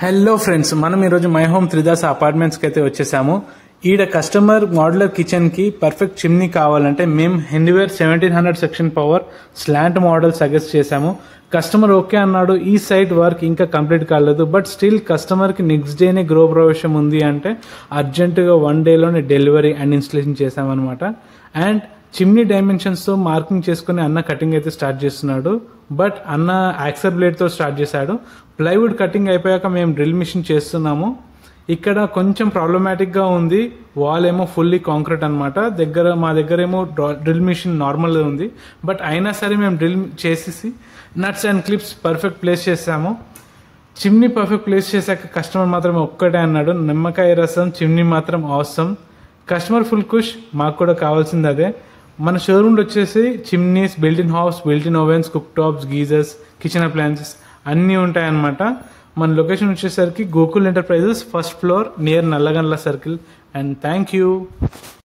Hello friends, మనం ఈరోజు my home Tridha's అపార్ట్మెంట్స్కి అయితే వచ్చేసాము. ఈడ కస్టమర్ మోడ్యులర్ కిచెన్కి పర్ఫెక్ట్ చిమ్నీ కావాలంటే మేము Hindware 1700 section power slant model suggest చేశాము. కస్టమర్ ఓకే అన్నాడు. ఈ సైట్ వర్క్ ఇంకా కంప్లీట్ కాలేదు, బట్ స్టిల్ కస్టమర్కి నెక్స్ట్ డేనే గృహప్రవేశం ఉంది అంటే అర్జెంటుగా 1 డేలోనే డెలివరీ అండ్ ఇన్స్టలేషన్ చేశామన్నమాట. అండ్ చిమ్నీ డైమెన్షన్స్తో మార్కింగ్ చేసుకుని అన్న కటింగ్ అయితే స్టార్ట్ చేస్తున్నాడు. బట్ అన్న యాక్సర్ బ్లేడ్తో స్టార్ట్ చేశాడు. ప్లైవుడ్ కటింగ్ అయిపోయాక మేము డ్రిల్ మిషన్ చేస్తున్నాము. ఇక్కడ కొంచెం ప్రాబ్లమాటిక్గా ఉంది. వాల్ ఏమో ఫుల్లీ కాంక్రీట్ అనమాట. మా దగ్గర ఏమో డ్రిల్ మిషన్ నార్మల్ ఉంది. బట్ అయినా సరే మేము డ్రిల్ చేసేసి nuts and clips perfect place చేసాము. చిమ్నీ పర్ఫెక్ట్ ప్లేస్ చేశాక కస్టమర్ మాత్రం ఒక్కటే అన్నాడు, నిమ్మకాయ రసం చిమ్నీ మాత్రం అవసరం. కస్టమర్ ఫుల్ ఖుష్, మాకు కూడా కావాల్సింది అదే. మన షోరూమ్లో వచ్చేసి chimneys, built in hobs, built in ovens, cook tops, geysers, kitchen appliances అన్నీ ఉంటాయన్నమాట. మన లొకేషన్ వచ్చేసరికి Gokul enterprises, first floor, near Nallagandla circle. And thank you.